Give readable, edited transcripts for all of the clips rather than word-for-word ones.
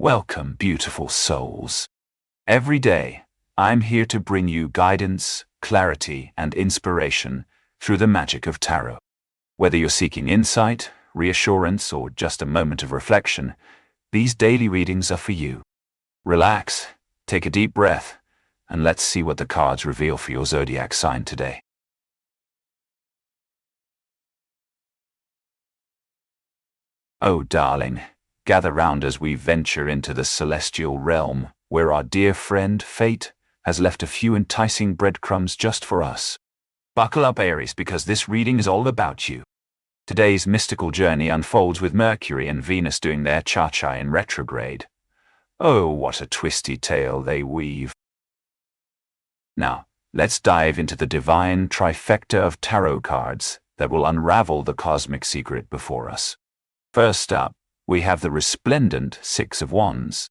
Welcome, beautiful souls. Every day, I'm here to bring you guidance, clarity, and inspiration through the magic of tarot. Whether you're seeking insight, reassurance, or just a moment of reflection, these daily readings are for you. Relax, take a deep breath, and let's see what the cards reveal for your zodiac sign today. Oh, darling, gather round as we venture into the celestial realm, where our dear friend, Fate, has left a few enticing breadcrumbs just for us. Buckle up, Aries, because this reading is all about you. Today's mystical journey unfolds with Mercury and Venus doing their cha-cha in retrograde. Oh, what a twisty tale they weave. Now, let's dive into the divine trifecta of tarot cards that will unravel the cosmic secret before us. First up, we have the resplendent Six of Wands.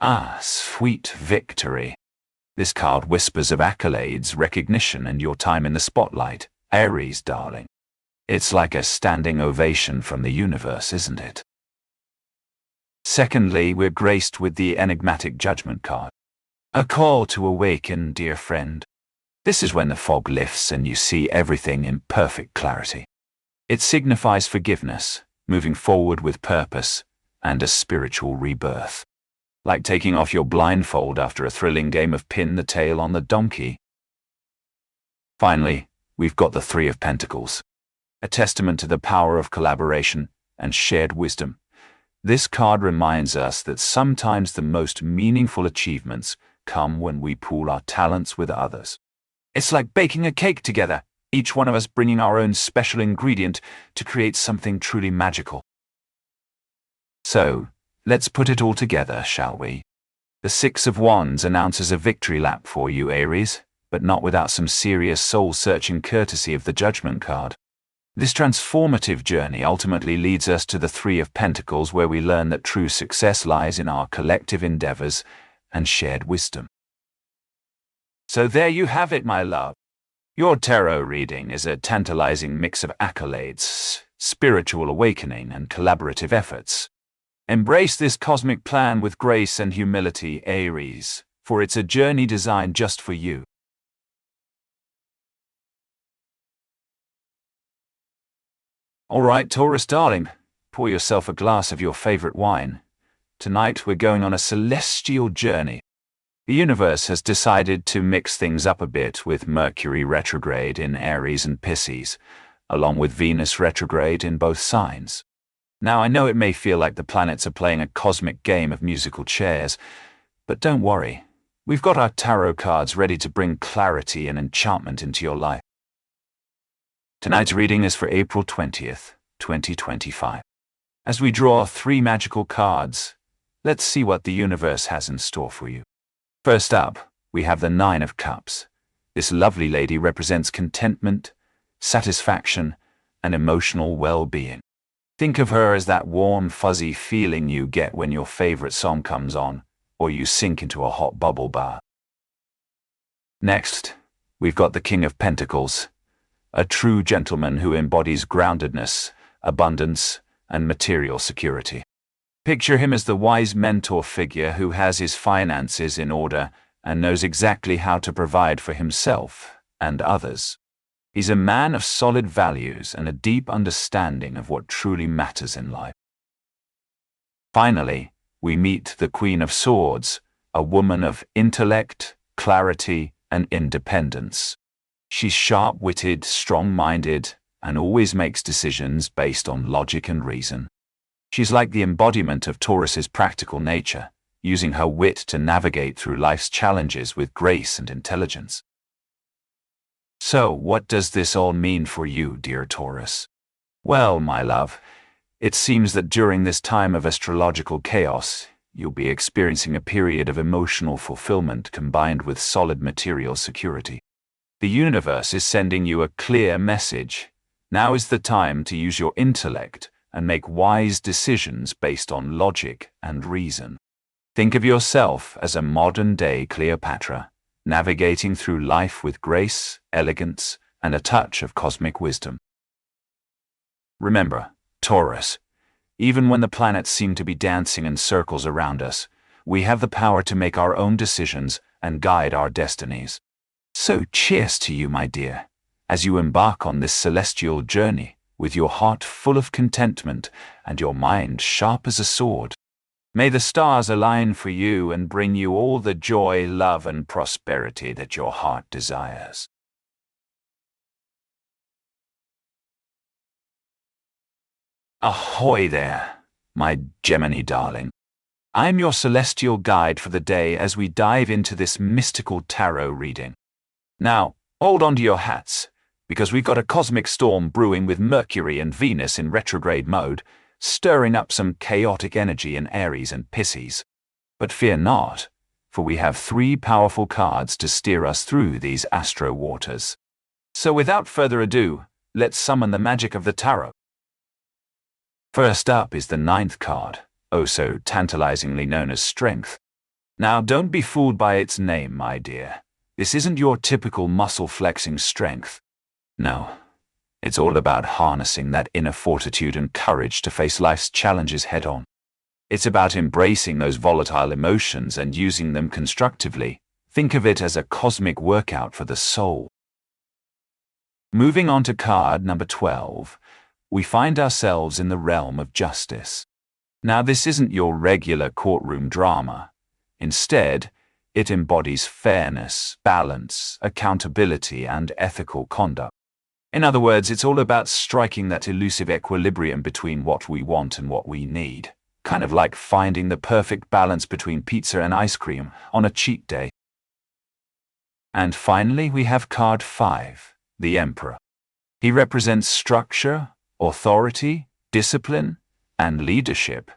Ah, sweet victory. This card whispers of accolades, recognition, and your time in the spotlight, Aries, darling. It's like a standing ovation from the universe, isn't it? Secondly, we're graced with the enigmatic Judgment card. A call to awaken, dear friend. This is when the fog lifts and you see everything in perfect clarity. It signifies forgiveness, moving forward with purpose, and a spiritual rebirth. Like taking off your blindfold after a thrilling game of pin the tail on the donkey. Finally, we've got the Three of Pentacles, a testament to the power of collaboration and shared wisdom. This card reminds us that sometimes the most meaningful achievements come when we pool our talents with others. It's like baking a cake together, each one of us bringing our own special ingredient to create something truly magical. So, let's put it all together, shall we? The Six of Wands announces a victory lap for you, Aries, but not without some serious soul-searching courtesy of the Judgment card. This transformative journey ultimately leads us to the Three of Pentacles, where we learn that true success lies in our collective endeavors and shared wisdom. So there you have it, my love. Your tarot reading is a tantalizing mix of accolades, spiritual awakening, and collaborative efforts. Embrace this cosmic plan with grace and humility, Aries, for it's a journey designed just for you. All right, Taurus darling, pour yourself a glass of your favorite wine. Tonight we're going on a celestial journey. The universe has decided to mix things up a bit with Mercury retrograde in Aries and Pisces, along with Venus retrograde in both signs. Now, I know it may feel like the planets are playing a cosmic game of musical chairs, but don't worry. We've got our tarot cards ready to bring clarity and enchantment into your life. Tonight's reading is for April 20th, 2025. As we draw three magical cards, let's see what the universe has in store for you. First up, we have the Nine of Cups. This lovely lady represents contentment, satisfaction, and emotional well-being. Think of her as that warm, fuzzy feeling you get when your favorite song comes on, or you sink into a hot bubble bath. Next, we've got the King of Pentacles, a true gentleman who embodies groundedness, abundance, and material security. Picture him as the wise mentor figure who has his finances in order and knows exactly how to provide for himself and others. He's a man of solid values and a deep understanding of what truly matters in life. Finally, we meet the Queen of Swords, a woman of intellect, clarity, and independence. She's sharp-witted, strong-minded, and always makes decisions based on logic and reason. She's like the embodiment of Taurus's practical nature, using her wit to navigate through life's challenges with grace and intelligence. So, what does this all mean for you, dear Taurus? Well, my love, it seems that during this time of astrological chaos, you'll be experiencing a period of emotional fulfillment combined with solid material security. The universe is sending you a clear message. Now is the time to use your intellect and make wise decisions based on logic and reason. Think of yourself as a modern-day Cleopatra, navigating through life with grace, elegance, and a touch of cosmic wisdom. Remember, Taurus, Even when the planets seem to be dancing in circles around us, we have the power to make our own decisions and guide our destinies. So cheers to you, my dear, as you embark on this celestial journey with your heart full of contentment and your mind sharp as a sword. May the stars align for you and bring you all the joy, love, and prosperity that your heart desires. Ahoy there, my Gemini darling. I'm your celestial guide for the day as we dive into this mystical tarot reading. Now, hold on to your hats, because we've got a cosmic storm brewing with Mercury and Venus in retrograde mode, stirring up some chaotic energy in Aries and Pisces. But fear not, for we have 3 powerful cards to steer us through these astro waters. So without further ado, let's summon the magic of the tarot. First up is the 9th card, oh so tantalizingly known as Strength. Now don't be fooled by its name, my dear. This isn't your typical muscle-flexing strength. No, it's all about harnessing that inner fortitude and courage to face life's challenges head-on. It's about embracing those volatile emotions and using them constructively. Think of it as a cosmic workout for the soul. Moving on to card number 12, we find ourselves in the realm of justice. Now this isn't your regular courtroom drama. Instead, it embodies fairness, balance, accountability, and ethical conduct. In other words, it's all about striking that elusive equilibrium between what we want and what we need. Kind of like finding the perfect balance between pizza and ice cream on a cheat day. And finally, we have card 5, the Emperor. He represents structure, authority, discipline, and leadership.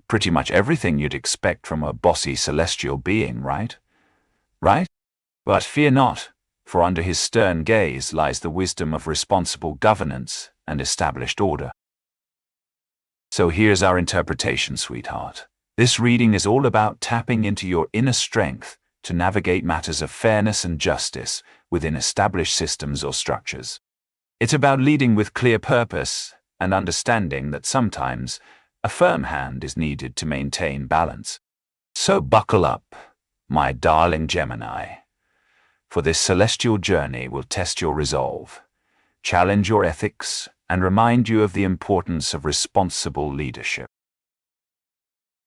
Pretty much everything you'd expect from a bossy celestial being, right? Right? But fear not, for under his stern gaze lies the wisdom of responsible governance and established order. So here's our interpretation, sweetheart. This reading is all about tapping into your inner strength to navigate matters of fairness and justice within established systems or structures. It's about leading with clear purpose and understanding that sometimes a firm hand is needed to maintain balance. So buckle up, my darling Gemini, for this celestial journey will test your resolve, challenge your ethics, and remind you of the importance of responsible leadership.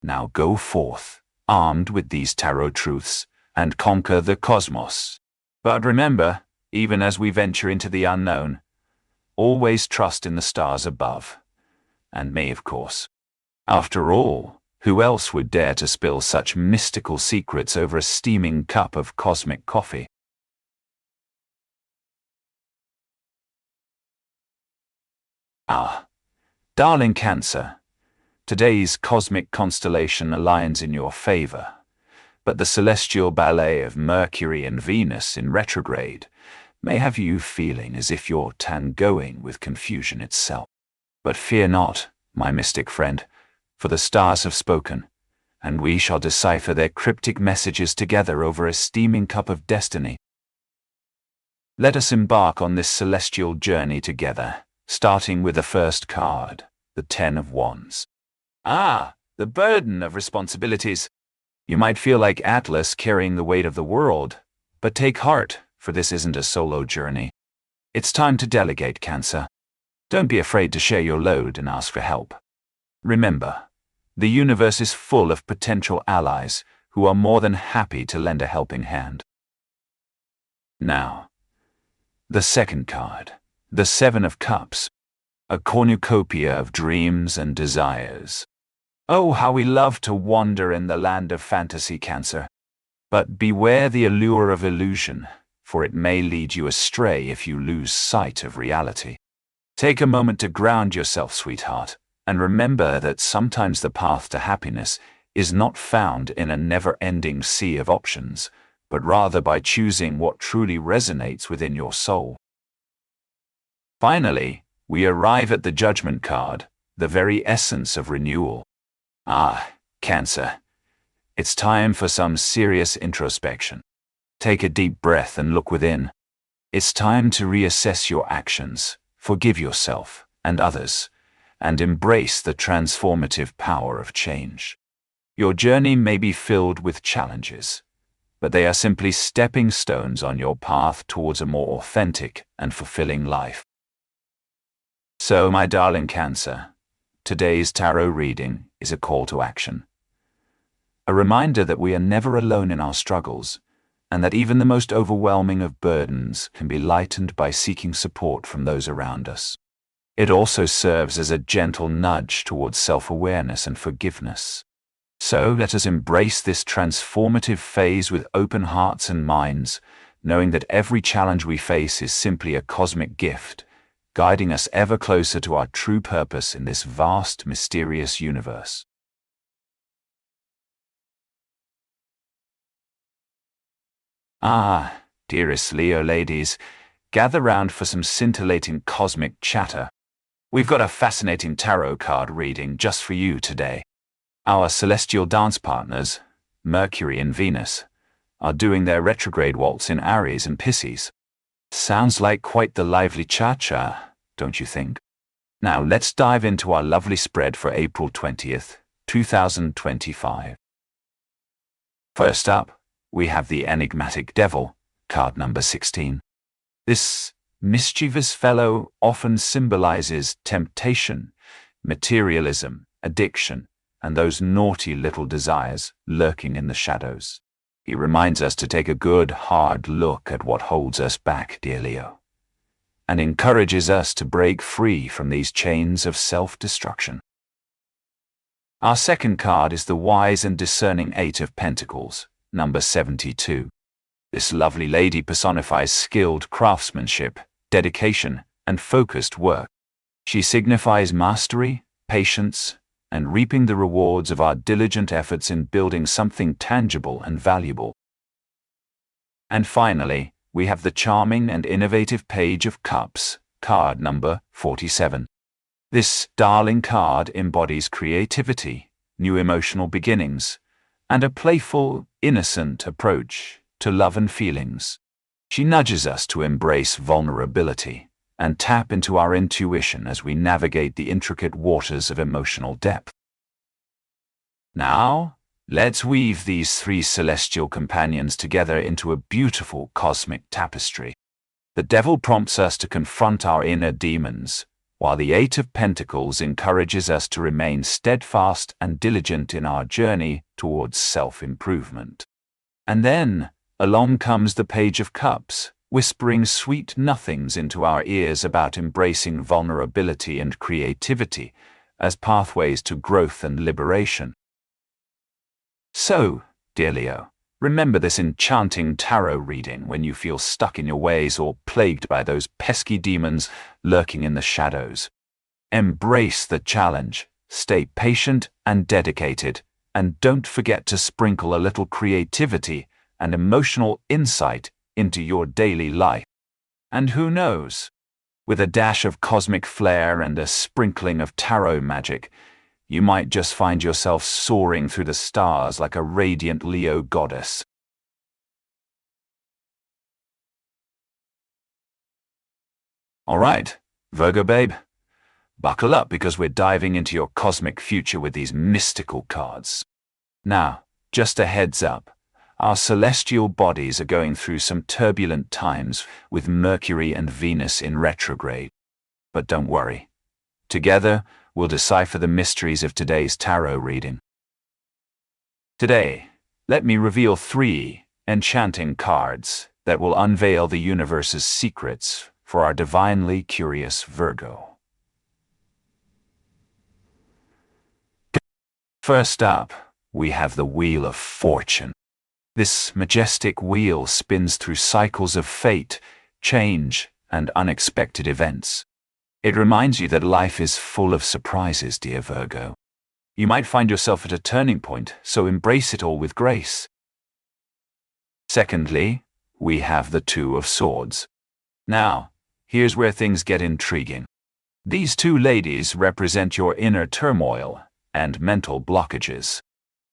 Now go forth, armed with these tarot truths, and conquer the cosmos. But remember, even as we venture into the unknown, always trust in the stars above, and me, of course. After all, who else would dare to spill such mystical secrets over a steaming cup of cosmic coffee? Ah, darling Cancer, today's cosmic constellation aligns in your favor, but the celestial ballet of Mercury and Venus in retrograde may have you feeling as if you're tangoing with confusion itself. But fear not, my mystic friend, for the stars have spoken, and we shall decipher their cryptic messages together over a steaming cup of destiny. Let us embark on this celestial journey together, starting with the first card, the 10 of Wands. Ah, the burden of responsibilities. You might feel like Atlas carrying the weight of the world, but take heart, for this isn't a solo journey. It's time to delegate, Cancer. Don't be afraid to share your load and ask for help. Remember, the universe is full of potential allies who are more than happy to lend a helping hand. Now, the second card, the 7 of Cups, a cornucopia of dreams and desires. Oh, how we love to wander in the land of fantasy, Cancer. But beware the allure of illusion, for it may lead you astray if you lose sight of reality. Take a moment to ground yourself, sweetheart, and remember that sometimes the path to happiness is not found in a never-ending sea of options, but rather by choosing what truly resonates within your soul. Finally, we arrive at the Judgment card, the very essence of renewal. Ah, Cancer, it's time for some serious introspection. Take a deep breath and look within. It's time to reassess your actions, forgive yourself and others, and embrace the transformative power of change. Your journey may be filled with challenges, but they are simply stepping stones on your path towards a more authentic and fulfilling life. So, my darling Cancer, today's tarot reading is a call to action. A reminder that we are never alone in our struggles, and that even the most overwhelming of burdens can be lightened by seeking support from those around us. It also serves as a gentle nudge towards self-awareness and forgiveness. So let us embrace this transformative phase with open hearts and minds, knowing that every challenge we face is simply a cosmic gift, guiding us ever closer to our true purpose in this vast, mysterious universe. Ah, dearest Leo ladies, gather round for some scintillating cosmic chatter. We've got a fascinating tarot card reading just for you today. Our celestial dance partners, Mercury and Venus, are doing their retrograde waltz in Aries and Pisces. Sounds like quite the lively cha-cha, don't you think? Now let's dive into our lovely spread for April 20th, 2025. First up, we have the enigmatic Devil, card number 16. This mischievous fellow often symbolizes temptation, materialism, addiction, and those naughty little desires lurking in the shadows. He reminds us to take a good, hard look at what holds us back, dear Leo, and encourages us to break free from these chains of self-destruction. Our second card is the wise and discerning Eight of Pentacles, number 72. This lovely lady personifies skilled craftsmanship, dedication, and focused work. She signifies mastery, patience, and reaping the rewards of our diligent efforts in building something tangible and valuable. And finally, we have the charming and innovative Page of Cups, card number 47. This darling card embodies creativity, new emotional beginnings, and a playful, innocent approach to love and feelings. She nudges us to embrace vulnerability and tap into our intuition as we navigate the intricate waters of emotional depth. Now, let's weave these three celestial companions together into a beautiful cosmic tapestry. The Devil prompts us to confront our inner demons, while the Eight of Pentacles encourages us to remain steadfast and diligent in our journey towards self-improvement. And then, along comes the Page of Cups, whispering sweet nothings into our ears about embracing vulnerability and creativity as pathways to growth and liberation. So, dear Leo, remember this enchanting tarot reading when you feel stuck in your ways or plagued by those pesky demons lurking in the shadows. Embrace the challenge, stay patient and dedicated, and don't forget to sprinkle a little creativity and emotional insight into your daily life. And who knows, with a dash of cosmic flair and a sprinkling of tarot magic, you might just find yourself soaring through the stars like a radiant Leo goddess. All right, Virgo babe, buckle up because we're diving into your cosmic future with these mystical cards. Now, just a heads up. Our celestial bodies are going through some turbulent times with Mercury and Venus in retrograde. But don't worry. Together, we'll decipher the mysteries of today's tarot reading. Today, let me reveal 3 enchanting cards that will unveil the universe's secrets for our divinely curious Virgo. First up, we have the Wheel of Fortune. This majestic wheel spins through cycles of fate, change, and unexpected events. It reminds you that life is full of surprises, dear Virgo. You might find yourself at a turning point, so embrace it all with grace. Secondly, we have the Two of Swords. Now, here's where things get intriguing. These two ladies represent your inner turmoil and mental blockages.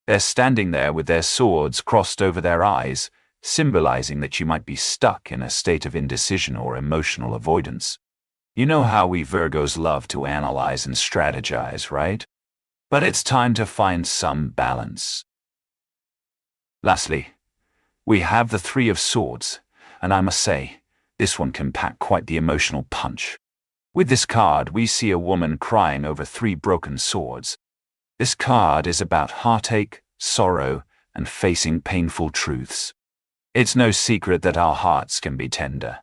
They're standing there with their swords crossed over their eyes, symbolizing that you might be stuck in a state of indecision or emotional avoidance. You know how we Virgos love to analyze and strategize, right? But it's time to find some balance. Lastly, we have the Three of Swords, and I must say, this one can pack quite the emotional punch. With this card, we see a woman crying over three broken swords. This card is about heartache, sorrow, and facing painful truths. It's no secret that our hearts can be tender,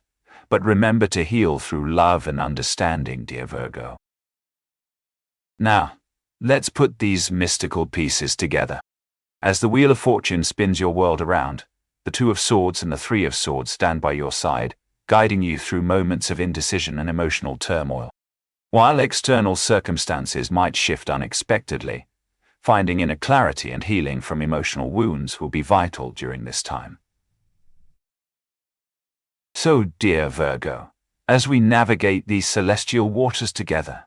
but remember to heal through love and understanding, dear Virgo. Now, let's put these mystical pieces together. As the Wheel of Fortune spins your world around, the Two of Swords and the Three of Swords stand by your side, guiding you through moments of indecision and emotional turmoil. While external circumstances might shift unexpectedly, finding inner clarity and healing from emotional wounds will be vital during this time. So, dear Virgo, as we navigate these celestial waters together,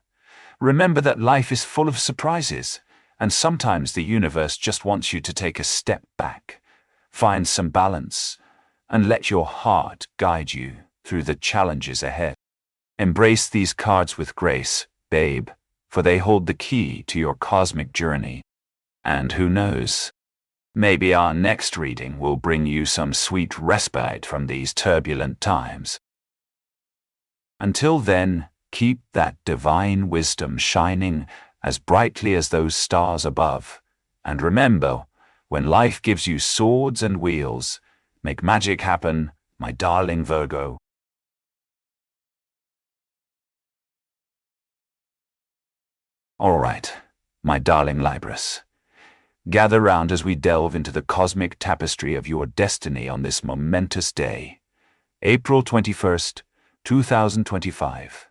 remember that life is full of surprises, and sometimes the universe just wants you to take a step back, find some balance, and let your heart guide you through the challenges ahead. Embrace these cards with grace, babe, for they hold the key to your cosmic journey. And who knows, maybe our next reading will bring you some sweet respite from these turbulent times. Until then, keep that divine wisdom shining as brightly as those stars above. And remember, when life gives you swords and wheels, make magic happen, my darling Virgo. All right, my darling Libras. Gather round as we delve into the cosmic tapestry of your destiny on this momentous day, April 21st, 2025.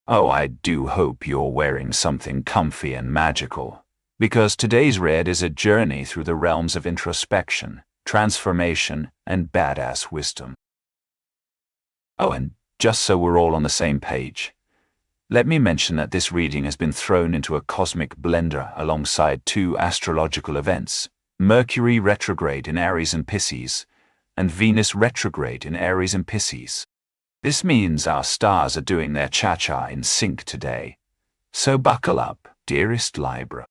Oh, I do hope you're wearing something comfy and magical, because today's read is a journey through the realms of introspection, transformation, and badass wisdom. Oh, and just so we're all on the same page, let me mention that this reading has been thrown into a cosmic blender alongside two astrological events, Mercury retrograde in Aries and Pisces, and Venus retrograde in Aries and Pisces. This means our stars are doing their cha-cha in sync today. So buckle up, dearest Libra.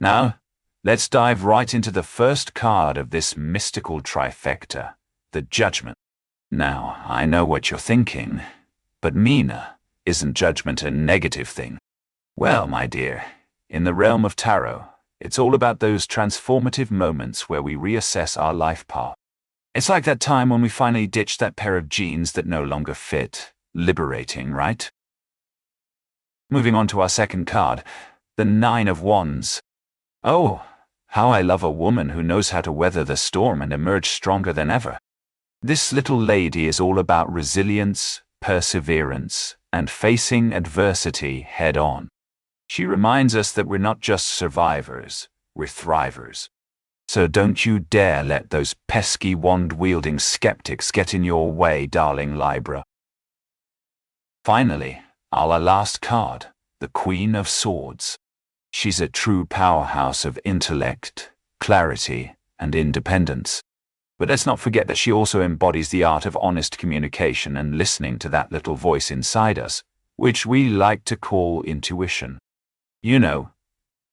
Now, let's dive right into the first card of this mystical trifecta, the Judgment. Now, I know what you're thinking, but Mina, isn't judgment a negative thing? Well, my dear, in the realm of tarot, it's all about those transformative moments where we reassess our life path. It's like that time when we finally ditched that pair of jeans that no longer fit. Liberating, right? Moving on to our second card, the Nine of Wands. Oh, how I love a woman who knows how to weather the storm and emerge stronger than ever. This little lady is all about resilience, perseverance, and facing adversity head-on. She reminds us that we're not just survivors, we're thrivers. So don't you dare let those pesky wand-wielding skeptics get in your way, darling Libra. Finally, our last card, the Queen of Swords. She's a true powerhouse of intellect, clarity, and independence. But let's not forget that she also embodies the art of honest communication and listening to that little voice inside us, which we like to call intuition. You know,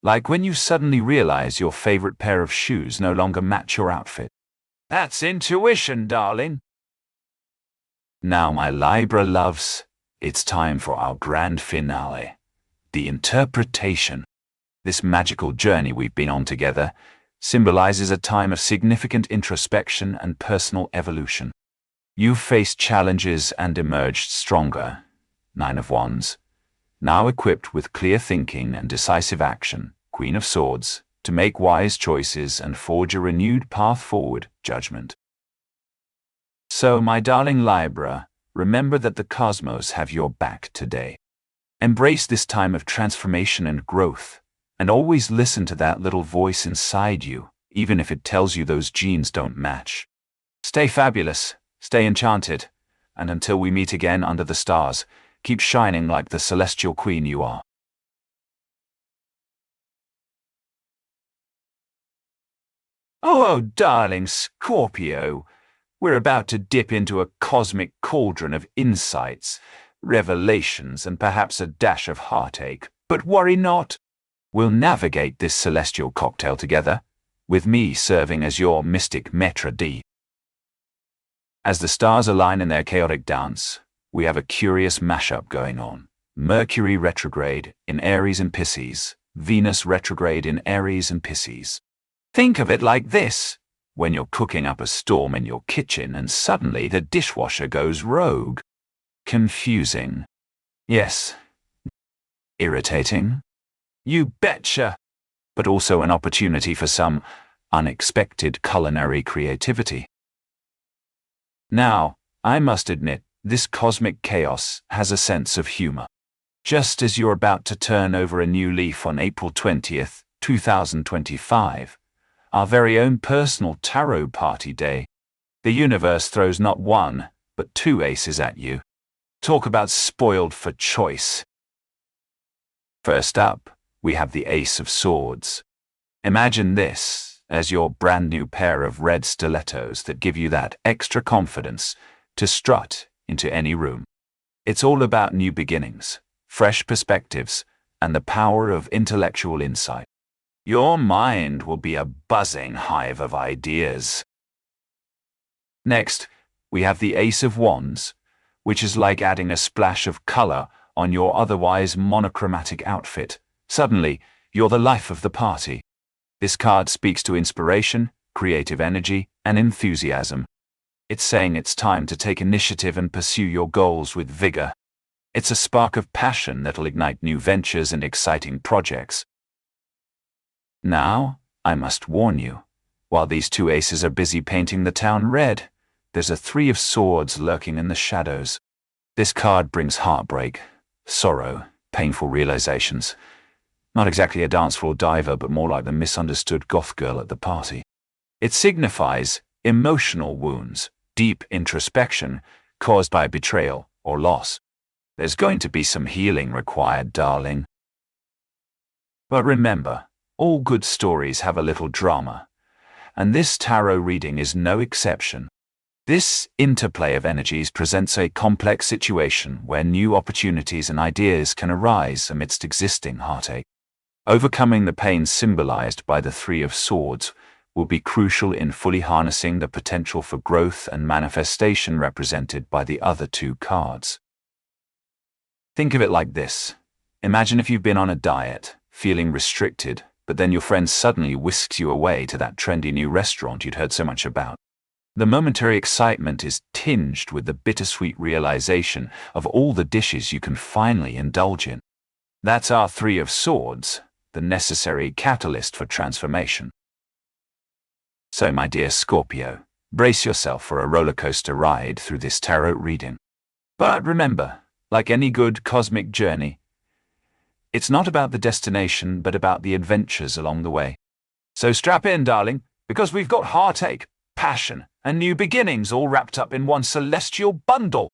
like when you suddenly realize your favorite pair of shoes no longer match your outfit. That's intuition, darling. Now, my Libra loves, it's time for our grand finale, the interpretation. This magical journey we've been on together symbolizes a time of significant introspection and personal evolution. You've faced challenges and emerged stronger, Nine of Wands, now equipped with clear thinking and decisive action, Queen of Swords, to make wise choices and forge a renewed path forward, Judgment. So, my darling Libra, remember that the cosmos have your back today. Embrace this time of transformation and growth, and always listen to that little voice inside you, even if it tells you those jeans don't match. Stay fabulous, stay enchanted, and until we meet again under the stars, keep shining like the celestial queen you are. Oh, darling Scorpio, we're about to dip into a cosmic cauldron of insights, revelations, and perhaps a dash of heartache. But worry not. We'll navigate this celestial cocktail together, with me serving as your mystic maître d'. As the stars align in their chaotic dance, we have a curious mashup going on. Mercury retrograde in Aries and Pisces, Venus retrograde in Aries and Pisces. Think of it like this: when you're cooking up a storm in your kitchen and suddenly the dishwasher goes rogue. Confusing. Yes. Irritating. You betcha. But also an opportunity for some unexpected culinary creativity. Now, I must admit, this cosmic chaos has a sense of humor. Just as you're about to turn over a new leaf on April 20th, 2025, our very own personal tarot party day, the universe throws not one, but two aces at you. Talk about spoiled for choice. First up, we have the Ace of Swords. Imagine this as your brand new pair of red stilettos that give you that extra confidence to strut into any room. It's all about new beginnings, fresh perspectives, and the power of intellectual insight. Your mind will be a buzzing hive of ideas. Next, we have the Ace of Wands, which is like adding a splash of color on your otherwise monochromatic outfit. Suddenly, you're the life of the party. This card speaks to inspiration, creative energy, and enthusiasm. It's saying it's time to take initiative and pursue your goals with vigor. It's a spark of passion that'll ignite new ventures and exciting projects. Now, I must warn you, while these two aces are busy painting the town red, there's a Three of Swords lurking in the shadows. This card brings heartbreak, sorrow, painful realizations. Not exactly a dance floor diver, but more like the misunderstood goth girl at the party. It signifies emotional wounds, deep introspection caused by betrayal or loss. There's going to be some healing required, darling. But remember, all good stories have a little drama, and this tarot reading is no exception. This interplay of energies presents a complex situation where new opportunities and ideas can arise amidst existing heartache. Overcoming the pain symbolized by the Three of Swords will be crucial in fully harnessing the potential for growth and manifestation represented by the other two cards. Think of it like this. Imagine if you've been on a diet, feeling restricted, but then your friend suddenly whisks you away to that trendy new restaurant you'd heard so much about. The momentary excitement is tinged with the bittersweet realization of all the dishes you can finally indulge in. That's our Three of Swords, the necessary catalyst for transformation. So, my dear Scorpio, brace yourself for a roller coaster ride through this tarot reading. But remember, like any good cosmic journey, it's not about the destination, but about the adventures along the way. So strap in, darling, because we've got heartache, passion, and new beginnings all wrapped up in one celestial bundle.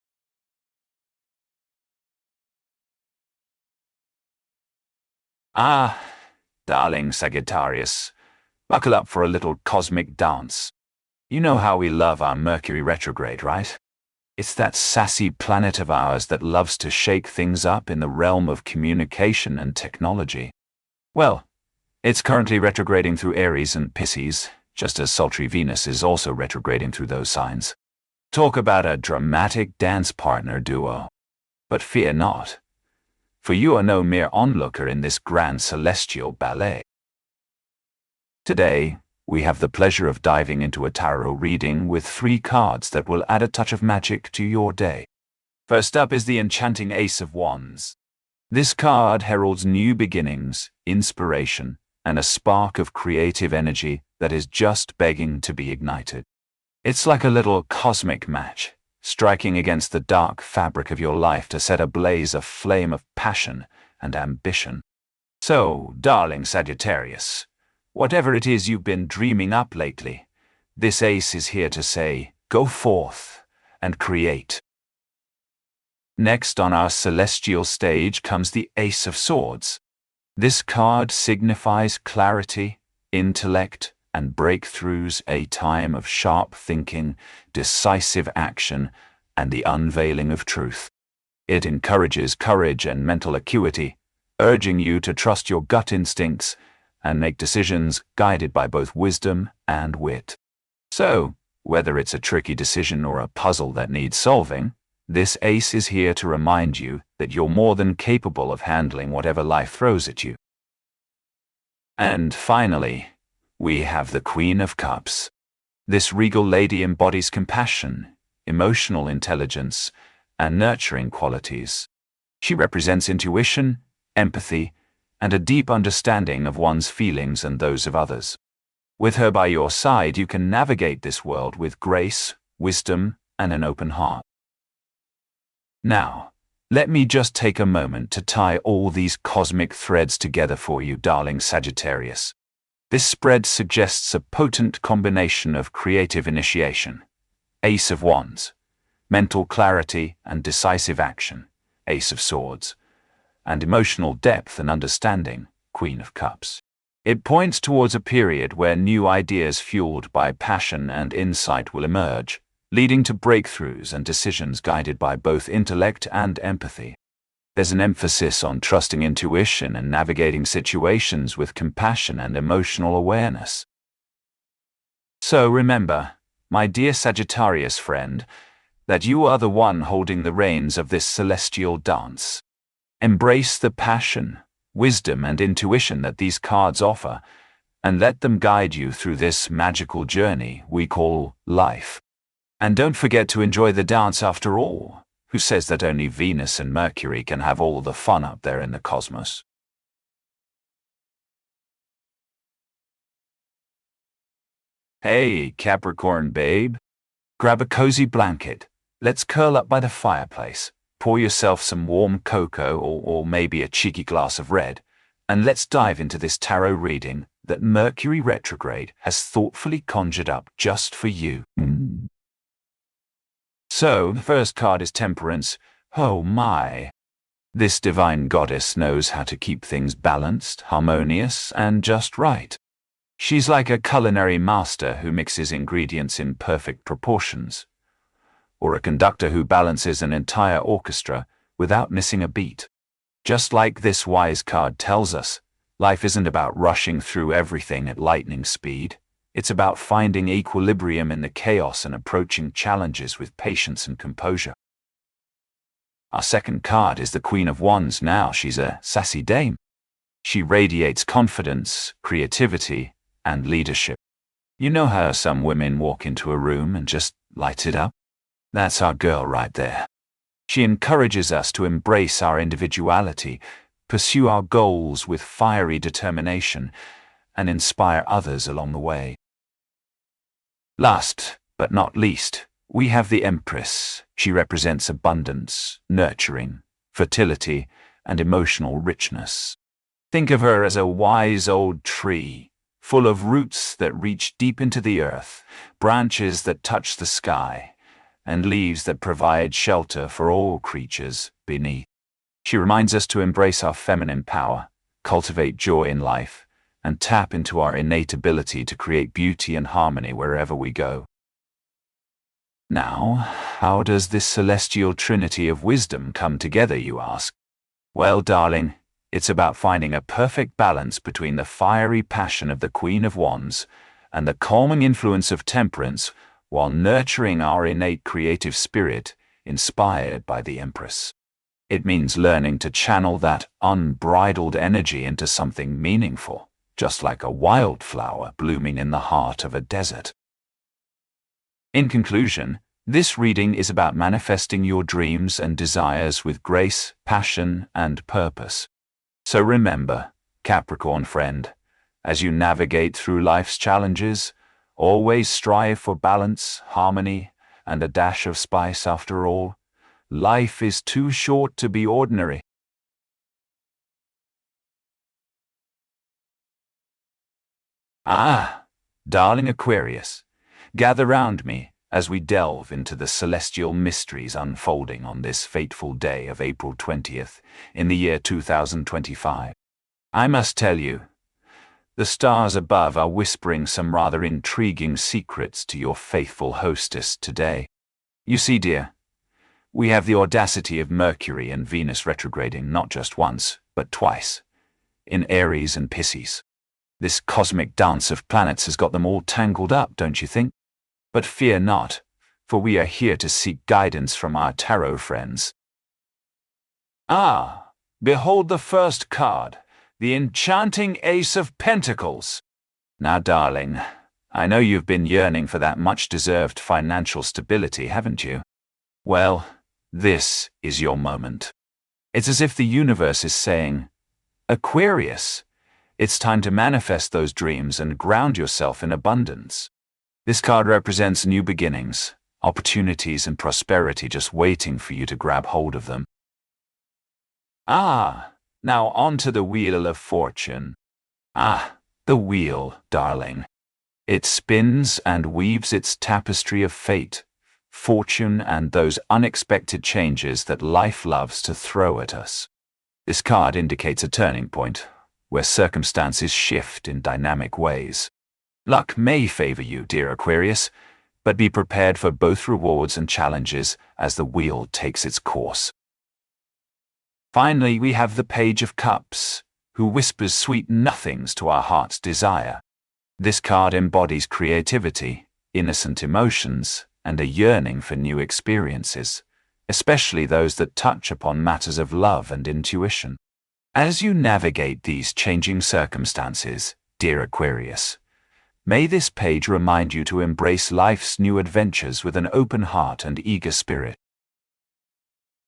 Ah, darling Sagittarius, buckle up for a little cosmic dance. You know how we love our Mercury retrograde, right? It's that sassy planet of ours that loves to shake things up in the realm of communication and technology. Well, it's currently retrograding through Aries and Pisces, just as sultry Venus is also retrograding through those signs. Talk about a dramatic dance partner duo. But fear not, for you are no mere onlooker in this grand celestial ballet. Today, we have the pleasure of diving into a tarot reading with 3 cards that will add a touch of magic to your day. First up is the enchanting Ace of Wands. This card heralds new beginnings, inspiration, and a spark of creative energy that is just begging to be ignited. It's like a little cosmic match, striking against the dark fabric of your life to set ablaze a flame of passion and ambition. So, darling Sagittarius, whatever it is you've been dreaming up lately, this ace is here to say, go forth and create. Next on our celestial stage comes the Ace of Swords. This card signifies clarity, intellect, and breakthroughs, a time of sharp thinking, decisive action, and the unveiling of truth. It encourages courage and mental acuity, urging you to trust your gut instincts and make decisions guided by both wisdom and wit. So, whether it's a tricky decision or a puzzle that needs solving, this ace is here to remind you that you're more than capable of handling whatever life throws at you. And finally, we have the Queen of Cups. This regal lady embodies compassion, emotional intelligence, and nurturing qualities. She represents intuition, empathy, and a deep understanding of one's feelings and those of others. With her by your side, you can navigate this world with grace, wisdom, and an open heart. Now, let me just take a moment to tie all these cosmic threads together for you, darling Sagittarius. This spread suggests a potent combination of creative initiation, Ace of Wands, mental clarity and decisive action, Ace of Swords, and emotional depth and understanding, Queen of Cups. It points towards a period where new ideas fueled by passion and insight will emerge, leading to breakthroughs and decisions guided by both intellect and empathy. There's an emphasis on trusting intuition and navigating situations with compassion and emotional awareness. So remember, my dear Sagittarius friend, that you are the one holding the reins of this celestial dance. Embrace the passion, wisdom, and intuition that these cards offer, and let them guide you through this magical journey we call life. And don't forget to enjoy the dance after all. Who says that only Venus and Mercury can have all the fun up there in the cosmos? Hey, Capricorn babe. Grab a cozy blanket. Let's curl up by the fireplace. Pour yourself some warm cocoa or maybe a cheeky glass of red, and let's dive into this tarot reading that Mercury retrograde has thoughtfully conjured up just for you. So, the first card is Temperance. Oh my. This divine goddess knows how to keep things balanced, harmonious, and just right. She's like a culinary master who mixes ingredients in perfect proportions, or a conductor who balances an entire orchestra without missing a beat. Just like this wise card tells us, life isn't about rushing through everything at lightning speed. It's about finding equilibrium in the chaos and approaching challenges with patience and composure. Our second card is the Queen of Wands. Now she's a sassy dame. She radiates confidence, creativity, and leadership. You know how some women walk into a room and just light it up? That's our girl right there. She encourages us to embrace our individuality, pursue our goals with fiery determination, and inspire others along the way. Last but not least, we have the Empress. She represents abundance, nurturing, fertility, and emotional richness. Think of her as a wise old tree, full of roots that reach deep into the earth, branches that touch the sky, and leaves that provide shelter for all creatures beneath. She reminds us to embrace our feminine power, cultivate joy in life, and tap into our innate ability to create beauty and harmony wherever we go. Now, how does this celestial trinity of wisdom come together, you ask? Well, darling, it's about finding a perfect balance between the fiery passion of the Queen of Wands and the calming influence of Temperance, while nurturing our innate creative spirit inspired by the Empress. It means learning to channel that unbridled energy into something meaningful, just like a wildflower blooming in the heart of a desert. In conclusion, this reading is about manifesting your dreams and desires with grace, passion, and purpose. So remember, Capricorn friend, as you navigate through life's challenges, always strive for balance, harmony, and a dash of spice. After all, life is too short to be ordinary. Ah, darling Aquarius, gather round me as we delve into the celestial mysteries unfolding on this fateful day of April 20th in the year 2025. I must tell you, the stars above are whispering some rather intriguing secrets to your faithful hostess today. You see, dear, we have the audacity of Mercury and Venus retrograding not just once, but twice, in Aries and Pisces. This cosmic dance of planets has got them all tangled up, don't you think? But fear not, for we are here to seek guidance from our tarot friends. Ah, behold the first card, the enchanting Ace of Pentacles. Now, darling, I know you've been yearning for that much-deserved financial stability, haven't you? Well, this is your moment. It's as if the universe is saying, Aquarius, it's time to manifest those dreams and ground yourself in abundance. This card represents new beginnings, opportunities and prosperity just waiting for you to grab hold of them. Ah, now onto the Wheel of Fortune. Ah, the wheel, darling. It spins and weaves its tapestry of fate, fortune, and those unexpected changes that life loves to throw at us. This card indicates a turning point, where circumstances shift in dynamic ways. Luck may favor you, dear Aquarius, but be prepared for both rewards and challenges as the wheel takes its course. Finally, we have the Page of Cups, who whispers sweet nothings to our heart's desire. This card embodies creativity, innocent emotions, and a yearning for new experiences, especially those that touch upon matters of love and intuition. As you navigate these changing circumstances, dear Aquarius, may this page remind you to embrace life's new adventures with an open heart and eager spirit.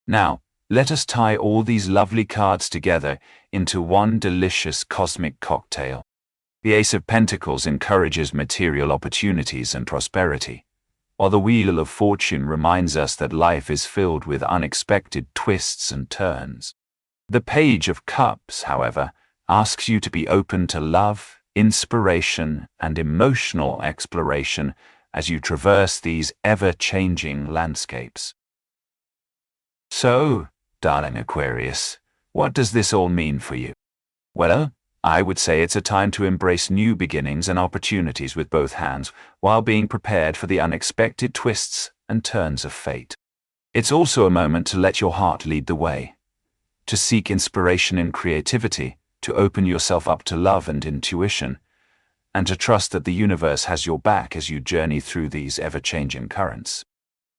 Now, let us tie all these lovely cards together into one delicious cosmic cocktail. The Ace of Pentacles encourages material opportunities and prosperity, while the Wheel of Fortune reminds us that life is filled with unexpected twists and turns. The Page of Cups, however, asks you to be open to love, inspiration, and emotional exploration as you traverse these ever-changing landscapes. So, darling Aquarius, what does this all mean for you? Well, I would say it's a time to embrace new beginnings and opportunities with both hands, while being prepared for the unexpected twists and turns of fate. It's also a moment to let your heart lead the way, to seek inspiration in creativity, to open yourself up to love and intuition, and to trust that the universe has your back as you journey through these ever-changing currents.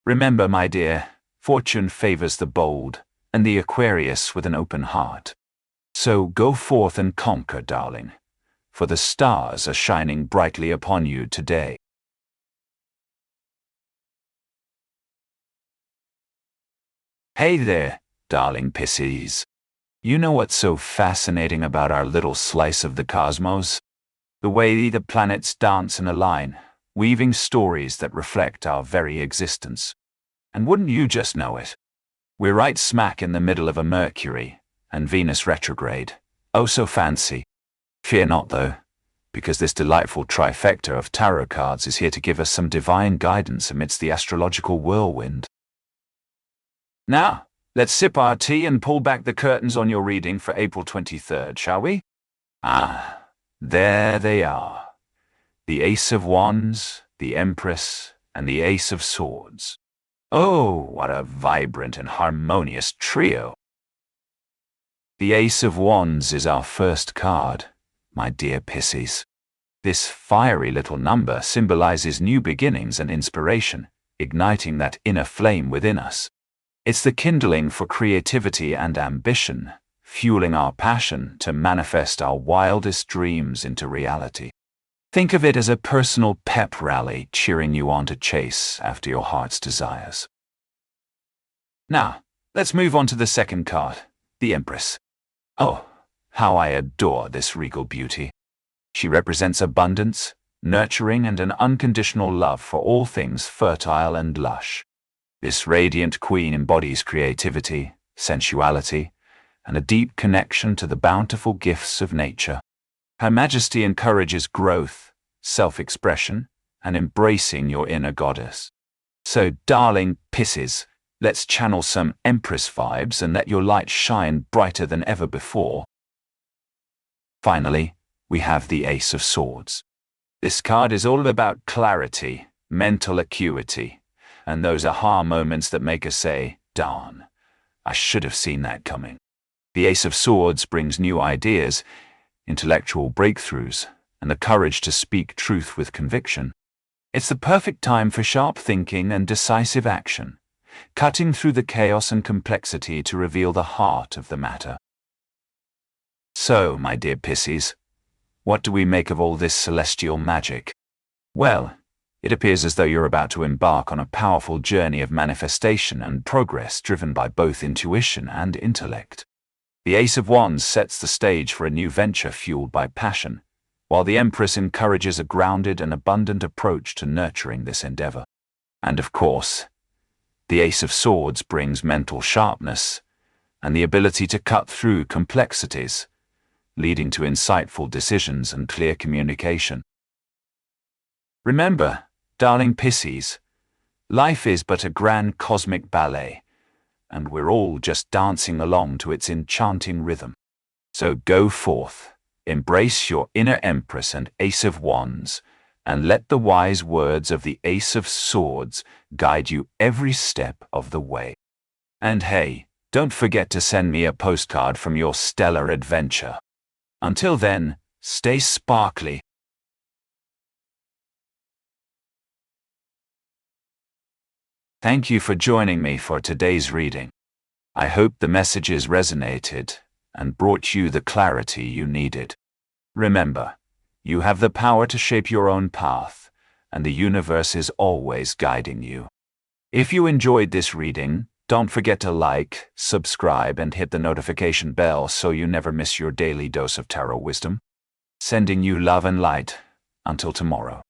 Remember, my dear, fortune favors the bold, and the Aquarius with an open heart. So go forth and conquer, darling, for the stars are shining brightly upon you today. Hey there, darling Pisces. You know what's so fascinating about our little slice of the cosmos? The way the planets dance in a line, weaving stories that reflect our very existence. And wouldn't you just know it? We're right smack in the middle of a Mercury and Venus retrograde. Oh, so fancy. Fear not, though, because this delightful trifecta of tarot cards is here to give us some divine guidance amidst the astrological whirlwind. Now, let's sip our tea and pull back the curtains on your reading for April 23rd, shall we? Ah, there they are. The Ace of Wands, the Empress, and the Ace of Swords. Oh, what a vibrant and harmonious trio. The Ace of Wands is our first card, my dear Pisces. This fiery little number symbolizes new beginnings and inspiration, igniting that inner flame within us. It's the kindling for creativity and ambition, fueling our passion to manifest our wildest dreams into reality. Think of it as a personal pep rally cheering you on to chase after your heart's desires. Now, let's move on to the second card, the Empress. Oh, how I adore this regal beauty. She represents abundance, nurturing, and an unconditional love for all things fertile and lush. This radiant queen embodies creativity, sensuality, and a deep connection to the bountiful gifts of nature. Her Majesty encourages growth, self-expression, and embracing your inner goddess. So, darling Pisces, let's channel some Empress vibes and let your light shine brighter than ever before. Finally, we have the Ace of Swords. This card is all about clarity, mental acuity, and those aha moments that make us say, Darn, I should have seen that coming. The Ace of Swords brings new ideas, intellectual breakthroughs, and the courage to speak truth with conviction. It's the perfect time for sharp thinking and decisive action, cutting through the chaos and complexity to reveal the heart of the matter. So, my dear Pisces, what do we make of all this celestial magic? Well, it appears as though you're about to embark on a powerful journey of manifestation and progress driven by both intuition and intellect. The Ace of Wands sets the stage for a new venture fueled by passion, while the Empress encourages a grounded and abundant approach to nurturing this endeavor. And of course, the Ace of Swords brings mental sharpness and the ability to cut through complexities, leading to insightful decisions and clear communication. Remember, darling Pisces, life is but a grand cosmic ballet, and we're all just dancing along to its enchanting rhythm. So go forth, embrace your inner Empress and Ace of Wands, and let the wise words of the Ace of Swords guide you every step of the way. And hey, don't forget to send me a postcard from your stellar adventure. Until then, stay sparkly. Thank you for joining me for today's reading. I hope the messages resonated and brought you the clarity you needed. Remember, you have the power to shape your own path, and the universe is always guiding you. If you enjoyed this reading, don't forget to like, subscribe, and hit the notification bell so you never miss your daily dose of tarot wisdom. Sending you love and light. Until tomorrow.